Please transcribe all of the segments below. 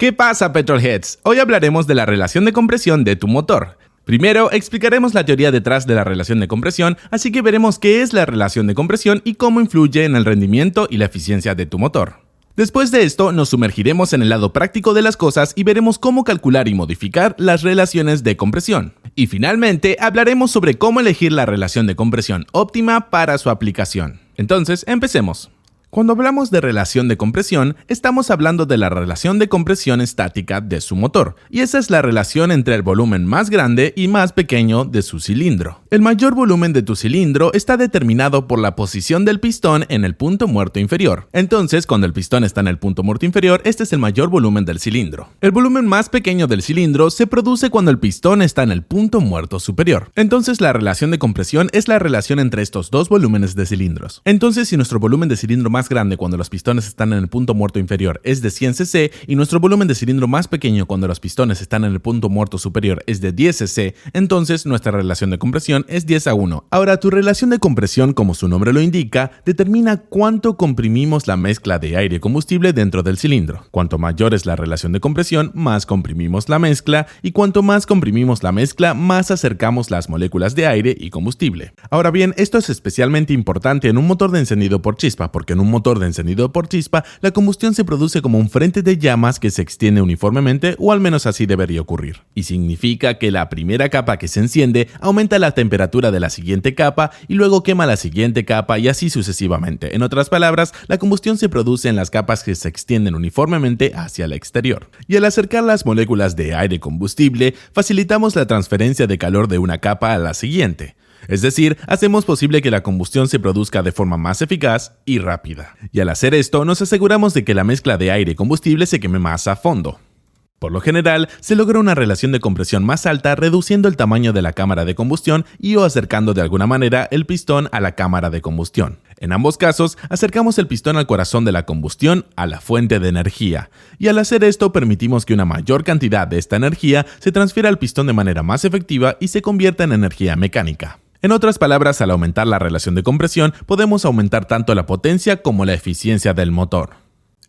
¿Qué pasa, Petrolheads? Hoy hablaremos de la relación de compresión de tu motor. Primero, explicaremos la teoría detrás de la relación de compresión, así que veremos qué es la relación de compresión y cómo influye en el rendimiento y la eficiencia de tu motor. Después de esto, nos sumergiremos en el lado práctico de las cosas y veremos cómo calcular y modificar las relaciones de compresión. Y finalmente, hablaremos sobre cómo elegir la relación de compresión óptima para su aplicación. Entonces, empecemos. Cuando hablamos de relación de compresión, estamos hablando de la relación de compresión estática de su motor, y esa es la relación entre el volumen más grande y más pequeño de su cilindro. El mayor volumen de tu cilindro está determinado por la posición del pistón en el punto muerto inferior. Entonces, cuando el pistón está en el punto muerto inferior, este es el mayor volumen del cilindro. El volumen más pequeño del cilindro se produce cuando el pistón está en el punto muerto superior. Entonces, la relación de compresión es la relación entre estos dos volúmenes de cilindros. Entonces, si nuestro volumen de cilindro más grande cuando los pistones están en el punto muerto inferior es de 100 cc y nuestro volumen de cilindro más pequeño cuando los pistones están en el punto muerto superior es de 10 cc, entonces nuestra relación de compresión es 10:1. Ahora, tu relación de compresión, como su nombre lo indica, determina cuánto comprimimos la mezcla de aire y combustible dentro del cilindro. Cuanto mayor es la relación de compresión, más comprimimos la mezcla, y cuanto más comprimimos la mezcla, más acercamos las moléculas de aire y combustible. Ahora bien, esto es especialmente importante en un motor de encendido por chispa, porque en un motor de encendido por chispa, la combustión se produce como un frente de llamas que se extiende uniformemente, o al menos así debería ocurrir. Y significa que la primera capa que se enciende aumenta la temperatura de la siguiente capa y luego quema la siguiente capa y así sucesivamente. En otras palabras, la combustión se produce en las capas que se extienden uniformemente hacia el exterior. Y al acercar las moléculas de aire y combustible, facilitamos la transferencia de calor de una capa a la siguiente. Es decir, hacemos posible que la combustión se produzca de forma más eficaz y rápida. Y al hacer esto, nos aseguramos de que la mezcla de aire y combustible se queme más a fondo. Por lo general, se logra una relación de compresión más alta reduciendo el tamaño de la cámara de combustión y o acercando de alguna manera el pistón a la cámara de combustión. En ambos casos, acercamos el pistón al corazón de la combustión, a la fuente de energía, y al hacer esto permitimos que una mayor cantidad de esta energía se transfiera al pistón de manera más efectiva y se convierta en energía mecánica. En otras palabras, al aumentar la relación de compresión, podemos aumentar tanto la potencia como la eficiencia del motor.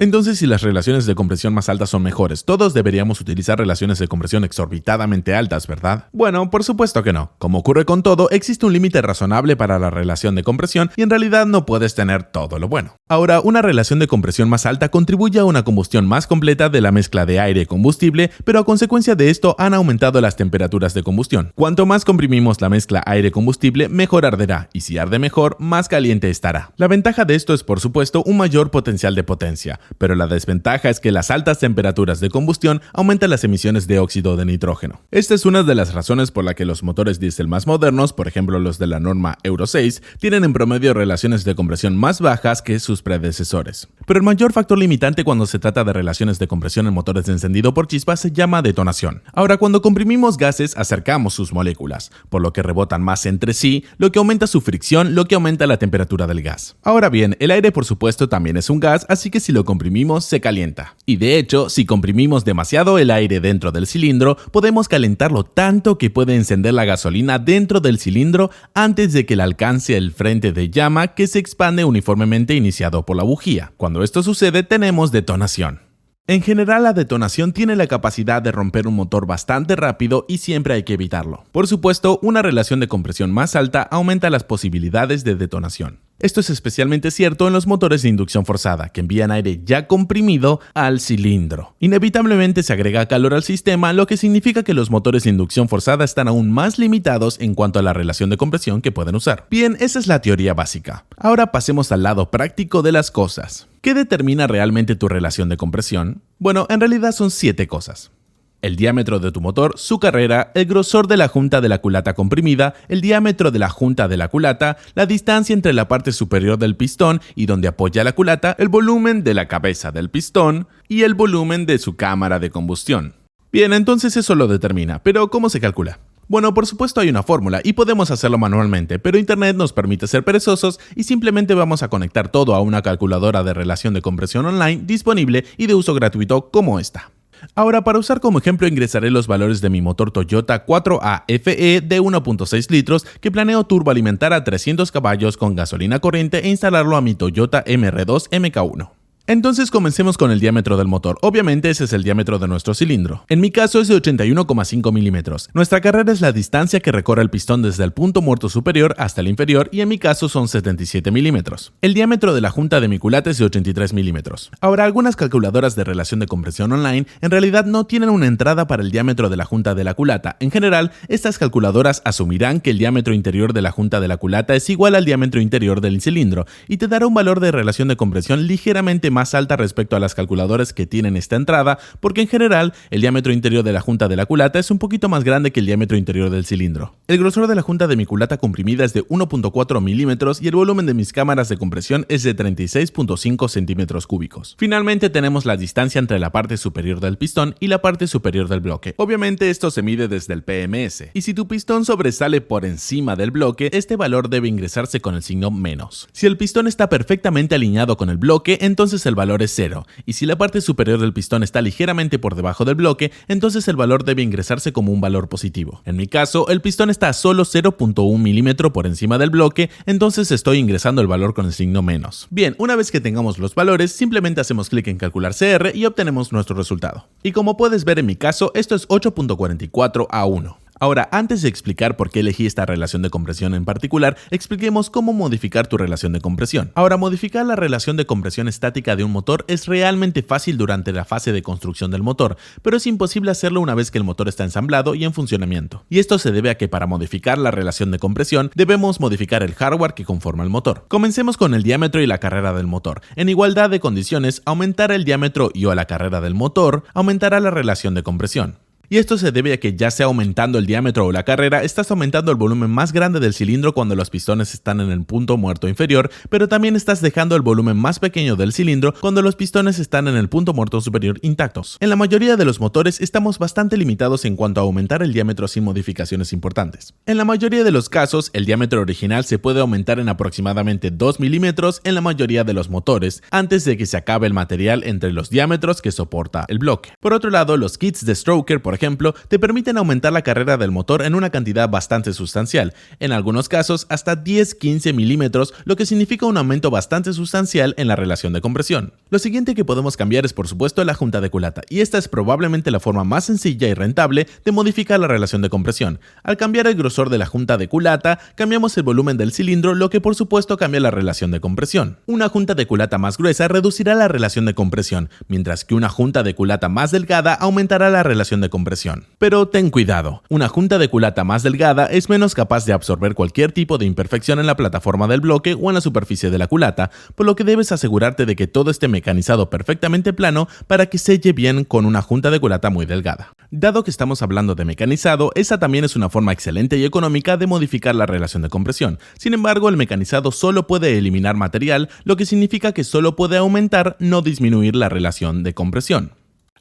Entonces, si las relaciones de compresión más altas son mejores, todos deberíamos utilizar relaciones de compresión exorbitadamente altas, ¿verdad? Bueno, por supuesto que no. Como ocurre con todo, existe un límite razonable para la relación de compresión y en realidad no puedes tener todo lo bueno. Ahora, una relación de compresión más alta contribuye a una combustión más completa de la mezcla de aire y combustible, pero a consecuencia de esto han aumentado las temperaturas de combustión. Cuanto más comprimimos la mezcla aire-combustible, mejor arderá, y si arde mejor, más caliente estará. La ventaja de esto es, por supuesto, un mayor potencial de potencia. Pero la desventaja es que las altas temperaturas de combustión aumentan las emisiones de óxido de nitrógeno. Esta es una de las razones por la que los motores diésel más modernos, por ejemplo los de la norma Euro 6, tienen en promedio relaciones de compresión más bajas que sus predecesores. Pero el mayor factor limitante cuando se trata de relaciones de compresión en motores de encendido por chispa se llama detonación. Ahora, cuando comprimimos gases, acercamos sus moléculas, por lo que rebotan más entre sí, lo que aumenta su fricción, lo que aumenta la temperatura del gas. Ahora bien, el aire por supuesto también es un gas, así que si lo comprimimos se calienta. Y de hecho, si comprimimos demasiado el aire dentro del cilindro, podemos calentarlo tanto que puede encender la gasolina dentro del cilindro antes de que le alcance el frente de llama que se expande uniformemente iniciado por la bujía. Cuando esto sucede, tenemos detonación. En general, la detonación tiene la capacidad de romper un motor bastante rápido y siempre hay que evitarlo. Por supuesto, una relación de compresión más alta aumenta las posibilidades de detonación. Esto es especialmente cierto en los motores de inducción forzada, que envían aire ya comprimido al cilindro. Inevitablemente se agrega calor al sistema, lo que significa que los motores de inducción forzada están aún más limitados en cuanto a la relación de compresión que pueden usar. Bien, esa es la teoría básica. Ahora pasemos al lado práctico de las cosas. ¿Qué determina realmente tu relación de compresión? Bueno, en realidad son 7 cosas. El diámetro de tu motor, su carrera, el grosor de la junta de la culata comprimida, el diámetro de la junta de la culata, la distancia entre la parte superior del pistón y donde apoya la culata, el volumen de la cabeza del pistón y el volumen de su cámara de combustión. Bien, entonces eso lo determina, pero ¿cómo se calcula? Bueno, por supuesto hay una fórmula y podemos hacerlo manualmente, pero Internet nos permite ser perezosos y simplemente vamos a conectar todo a una calculadora de relación de compresión online disponible y de uso gratuito como esta. Ahora, para usar como ejemplo, ingresaré los valores de mi motor Toyota 4AFE de 1.6 litros que planeo turboalimentar a 300 caballos con gasolina corriente e instalarlo a mi Toyota MR2 MK1. Entonces comencemos con el diámetro del motor. Obviamente ese es el diámetro de nuestro cilindro. En mi caso es de 81,5 milímetros. Nuestra carrera es la distancia que recorre el pistón desde el punto muerto superior hasta el inferior y en mi caso son 77 milímetros. El diámetro de la junta de mi culata es de 83 milímetros. Ahora, algunas calculadoras de relación de compresión online en realidad no tienen una entrada para el diámetro de la junta de la culata. En general, estas calculadoras asumirán que el diámetro interior de la junta de la culata es igual al diámetro interior del cilindro y te dará un valor de relación de compresión ligeramente más alta respecto a las calculadoras que tienen esta entrada, porque en general el diámetro interior de la junta de la culata es un poquito más grande que el diámetro interior del cilindro. El grosor de la junta de mi culata comprimida es de 1.4 milímetros y el volumen de mis cámaras de compresión es de 36.5 centímetros cúbicos. Finalmente tenemos la distancia entre la parte superior del pistón y la parte superior del bloque. Obviamente esto se mide desde el PMS, y si tu pistón sobresale por encima del bloque, este valor debe ingresarse con el signo menos. Si el pistón está perfectamente alineado con el bloque, entonces el valor es 0, y si la parte superior del pistón está ligeramente por debajo del bloque, entonces el valor debe ingresarse como un valor positivo. En mi caso, el pistón está a solo 0.1 milímetro por encima del bloque, entonces estoy ingresando el valor con el signo menos. Bien, una vez que tengamos los valores, simplemente hacemos clic en calcular CR y obtenemos nuestro resultado. Y como puedes ver en mi caso, esto es 8.44 a 1. Ahora, antes de explicar por qué elegí esta relación de compresión en particular, expliquemos cómo modificar tu relación de compresión. Ahora, modificar la relación de compresión estática de un motor es realmente fácil durante la fase de construcción del motor, pero es imposible hacerlo una vez que el motor está ensamblado y en funcionamiento. Y esto se debe a que para modificar la relación de compresión, debemos modificar el hardware que conforma el motor. Comencemos con el diámetro y la carrera del motor. En igualdad de condiciones, aumentar el diámetro y o la carrera del motor aumentará la relación de compresión. Y esto se debe a que ya sea aumentando el diámetro o la carrera, estás aumentando el volumen más grande del cilindro cuando los pistones están en el punto muerto inferior, pero también estás dejando el volumen más pequeño del cilindro cuando los pistones están en el punto muerto superior intactos. En la mayoría de los motores estamos bastante limitados en cuanto a aumentar el diámetro sin modificaciones importantes. En la mayoría de los casos, el diámetro original se puede aumentar en aproximadamente 2 milímetros en la mayoría de los motores, antes de que se acabe el material entre los diámetros que soporta el bloque. Por otro lado, los kits de Stroker, por ejemplo, te permiten aumentar la carrera del motor en una cantidad bastante sustancial, en algunos casos hasta 10-15 milímetros, lo que significa un aumento bastante sustancial en la relación de compresión. Lo siguiente que podemos cambiar es por supuesto la junta de culata, y esta es probablemente la forma más sencilla y rentable de modificar la relación de compresión. Al cambiar el grosor de la junta de culata, cambiamos el volumen del cilindro, lo que por supuesto cambia la relación de compresión. Una junta de culata más gruesa reducirá la relación de compresión, mientras que una junta de culata más delgada aumentará la relación de compresión. Pero ten cuidado, una junta de culata más delgada es menos capaz de absorber cualquier tipo de imperfección en la plataforma del bloque o en la superficie de la culata, por lo que debes asegurarte de que todo esté mecanizado perfectamente plano para que selle bien con una junta de culata muy delgada. Dado que estamos hablando de mecanizado, esa también es una forma excelente y económica de modificar la relación de compresión. Sin embargo, el mecanizado solo puede eliminar material, lo que significa que solo puede aumentar, no disminuir la relación de compresión.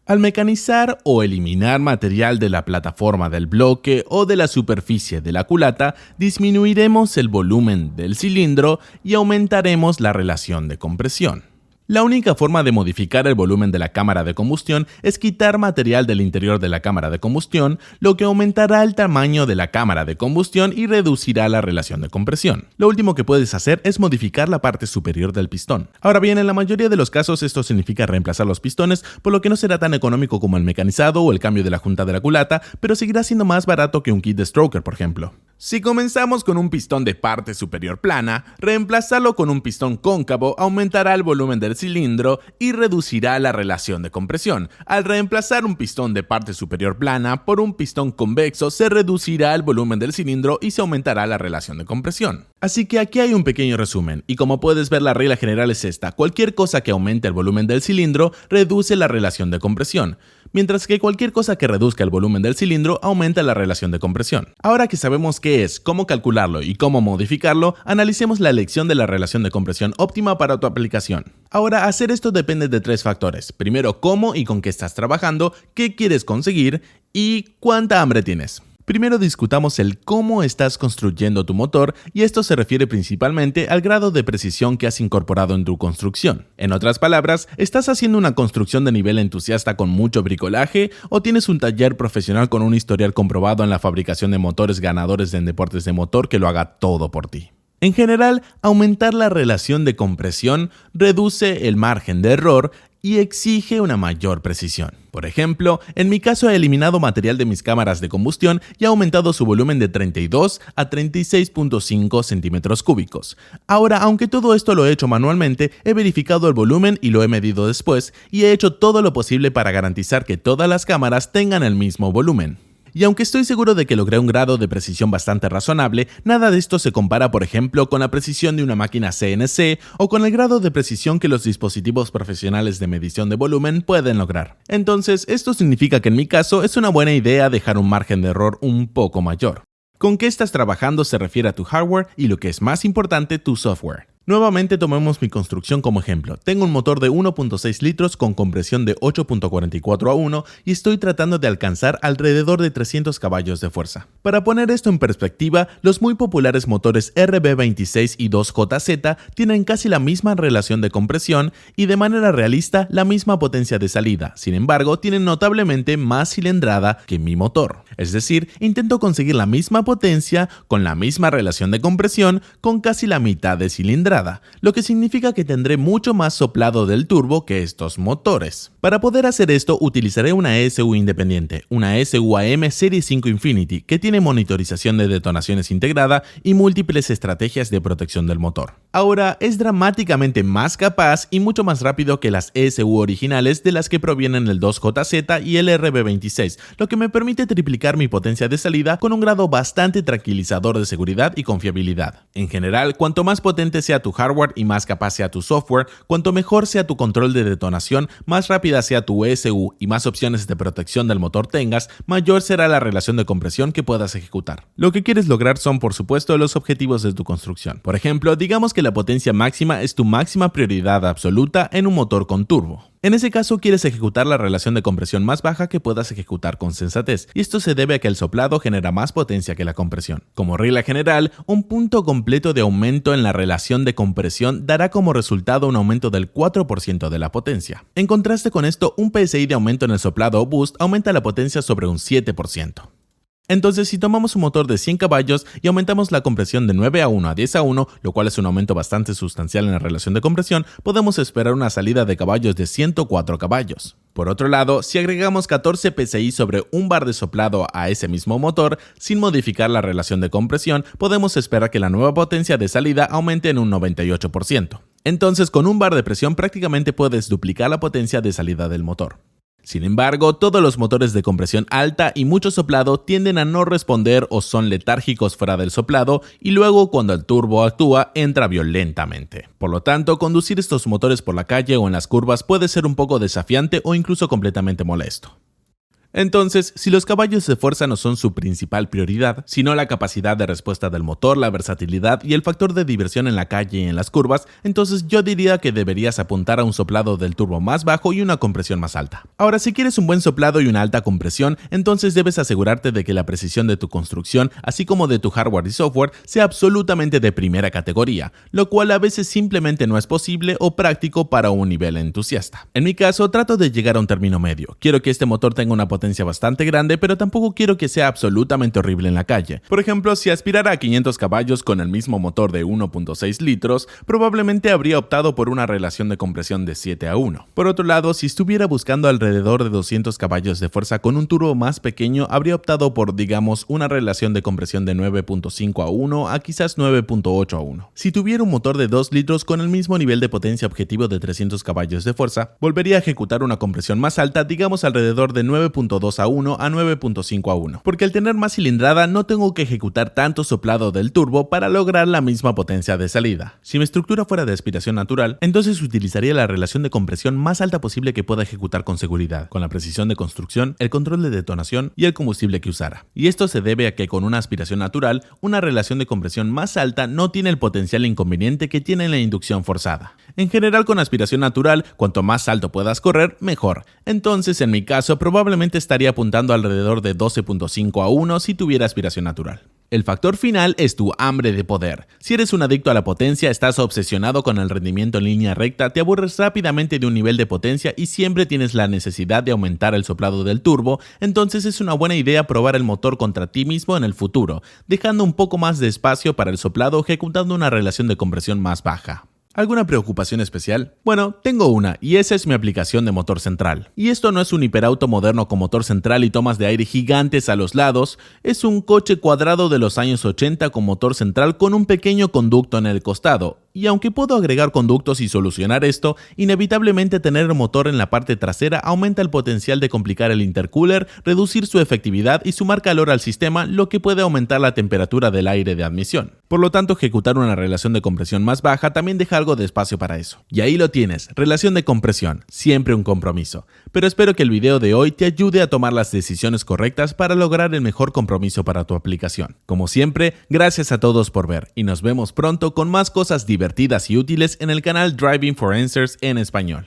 Al mecanizar o eliminar material de la plataforma del bloque o de la superficie de la culata, disminuiremos el volumen del cilindro y aumentaremos la relación de compresión. La única forma de modificar el volumen de la cámara de combustión es quitar material del interior de la cámara de combustión, lo que aumentará el tamaño de la cámara de combustión y reducirá la relación de compresión. Lo último que puedes hacer es modificar la parte superior del pistón. Ahora bien, en la mayoría de los casos esto significa reemplazar los pistones, por lo que no será tan económico como el mecanizado o el cambio de la junta de la culata, pero seguirá siendo más barato que un kit de Stroker, por ejemplo. Si comenzamos con un pistón de parte superior plana, reemplazarlo con un pistón cóncavo aumentará el volumen del cilindro y reducirá la relación de compresión. Al reemplazar un pistón de parte superior plana por un pistón convexo, se reducirá el volumen del cilindro y se aumentará la relación de compresión. Así que aquí hay un pequeño resumen, y como puedes ver, la regla general es esta: cualquier cosa que aumente el volumen del cilindro reduce la relación de compresión, mientras que cualquier cosa que reduzca el volumen del cilindro aumenta la relación de compresión. Ahora que sabemos qué es, cómo calcularlo y cómo modificarlo, analicemos la elección de la relación de compresión óptima para tu aplicación. Ahora, hacer esto depende de 3 factores. Primero, cómo y con qué estás trabajando, qué quieres conseguir y cuánta hambre tienes. Primero discutamos el cómo estás construyendo tu motor, y esto se refiere principalmente al grado de precisión que has incorporado en tu construcción. En otras palabras, ¿estás haciendo una construcción de nivel entusiasta con mucho bricolaje o tienes un taller profesional con un historial comprobado en la fabricación de motores ganadores en deportes de motor que lo haga todo por ti? En general, aumentar la relación de compresión reduce el margen de error y exige una mayor precisión. Por ejemplo, en mi caso he eliminado material de mis cámaras de combustión y he aumentado su volumen de 32 a 36.5 centímetros cúbicos. Ahora, aunque todo esto lo he hecho manualmente, he verificado el volumen y lo he medido después, y he hecho todo lo posible para garantizar que todas las cámaras tengan el mismo volumen. Y aunque estoy seguro de que logré un grado de precisión bastante razonable, nada de esto se compara, por ejemplo, con la precisión de una máquina CNC o con el grado de precisión que los dispositivos profesionales de medición de volumen pueden lograr. Entonces, esto significa que en mi caso es una buena idea dejar un margen de error un poco mayor. Con qué estás trabajando se refiere a tu hardware y, lo que es más importante, tu software. Nuevamente tomemos mi construcción como ejemplo. Tengo un motor de 1.6 litros con compresión de 8.44 a 1 y estoy tratando de alcanzar alrededor de 300 caballos de fuerza. Para poner esto en perspectiva, los muy populares motores RB26 y 2JZ tienen casi la misma relación de compresión y, de manera realista, la misma potencia de salida. Sin embargo, tienen notablemente más cilindrada que mi motor. Es decir, intento conseguir la misma potencia con la misma relación de compresión con casi la mitad de cilindrada, lo que significa que tendré mucho más soplado del turbo que estos motores. Para poder hacer esto utilizaré una ESU independiente, una ESU AM Serie 5 Infinity, que tiene monitorización de detonaciones integrada y múltiples estrategias de protección del motor. Ahora, es dramáticamente más capaz y mucho más rápido que las ESU originales, de las que provienen el 2JZ y el RB26, lo que me permite triplicar mi potencia de salida con un grado bastante tranquilizador de seguridad y confiabilidad. En general, cuanto más potente sea tu hardware y más capaz sea tu software, cuanto mejor sea tu control de detonación, más rápida sea tu ESU y más opciones de protección del motor tengas, mayor será la relación de compresión que puedas ejecutar. Lo que quieres lograr son, por supuesto, los objetivos de tu construcción. Por ejemplo, digamos que la potencia máxima es tu máxima prioridad absoluta en un motor con turbo. En ese caso, quieres ejecutar la relación de compresión más baja que puedas ejecutar con sensatez, y esto se debe a que el soplado genera más potencia que la compresión. Como regla general, un punto completo de aumento en la relación de compresión dará como resultado un aumento del 4% de la potencia. En contraste con esto, un PSI de aumento en el soplado o boost aumenta la potencia sobre un 7%. Entonces, si tomamos un motor de 100 caballos y aumentamos la compresión de 9 a 1 a 10 a 1, lo cual es un aumento bastante sustancial en la relación de compresión, podemos esperar una salida de caballos de 104 caballos. Por otro lado, si agregamos 14 PSI sobre un bar de soplado a ese mismo motor, sin modificar la relación de compresión, podemos esperar que la nueva potencia de salida aumente en un 98%. Entonces, con un bar de presión prácticamente puedes duplicar la potencia de salida del motor. Sin embargo, todos los motores de compresión alta y mucho soplado tienden a no responder o son letárgicos fuera del soplado, y luego, cuando el turbo actúa, entra violentamente. Por lo tanto, conducir estos motores por la calle o en las curvas puede ser un poco desafiante o incluso completamente molesto. Entonces, si los caballos de fuerza no son su principal prioridad, sino la capacidad de respuesta del motor, la versatilidad y el factor de diversión en la calle y en las curvas, entonces yo diría que deberías apuntar a un soplado del turbo más bajo y una compresión más alta. Ahora, si quieres un buen soplado y una alta compresión, entonces debes asegurarte de que la precisión de tu construcción, así como de tu hardware y software, sea absolutamente de primera categoría, lo cual a veces simplemente no es posible o práctico para un nivel entusiasta. En mi caso, trato de llegar a un término medio. Quiero que este motor tenga una potencia bastante grande, pero tampoco quiero que sea absolutamente horrible en la calle. Por ejemplo, si aspirara a 500 caballos con el mismo motor de 1.6 litros, probablemente habría optado por una relación de compresión de 7 a 1. Por otro lado, si estuviera buscando alrededor de 200 caballos de fuerza con un turbo más pequeño, habría optado por, digamos, una relación de compresión de 9.5 a 1 a quizás 9.8 a 1. Si tuviera un motor de 2 litros con el mismo nivel de potencia objetivo de 300 caballos de fuerza, volvería a ejecutar una compresión más alta, digamos alrededor de 9.2 a 1 a 9.5 a 1, porque al tener más cilindrada no tengo que ejecutar tanto soplado del turbo para lograr la misma potencia de salida. Si mi estructura fuera de aspiración natural, entonces utilizaría la relación de compresión más alta posible que pueda ejecutar con seguridad, con la precisión de construcción, el control de detonación y el combustible que usara. Y esto se debe a que con una aspiración natural, una relación de compresión más alta no tiene el potencial inconveniente que tiene la inducción forzada. En general, con aspiración natural, cuanto más alto puedas correr, mejor. Entonces, en mi caso, probablemente estaría apuntando alrededor de 12.5 a 1 si tuviera aspiración natural. El factor final es tu hambre de poder. Si eres un adicto a la potencia, estás obsesionado con el rendimiento en línea recta, te aburres rápidamente de un nivel de potencia y siempre tienes la necesidad de aumentar el soplado del turbo, entonces es una buena idea probar el motor contra ti mismo en el futuro, dejando un poco más de espacio para el soplado ejecutando una relación de compresión más baja. ¿Alguna preocupación especial? Bueno, tengo una, y esa es mi aplicación de motor central. Y esto no es un hiperauto moderno con motor central y tomas de aire gigantes a los lados, es un coche cuadrado de los años 80 con motor central con un pequeño conducto en el costado. Y aunque puedo agregar conductos y solucionar esto, inevitablemente tener el motor en la parte trasera aumenta el potencial de complicar el intercooler, reducir su efectividad y sumar calor al sistema, lo que puede aumentar la temperatura del aire de admisión. Por lo tanto, ejecutar una relación de compresión más baja también deja algo de espacio para eso. Y ahí lo tienes, relación de compresión, siempre un compromiso. Pero espero que el video de hoy te ayude a tomar las decisiones correctas para lograr el mejor compromiso para tu aplicación. Como siempre, gracias a todos por ver y nos vemos pronto con más cosas divertidas y útiles en el canal Driving for Answers en español.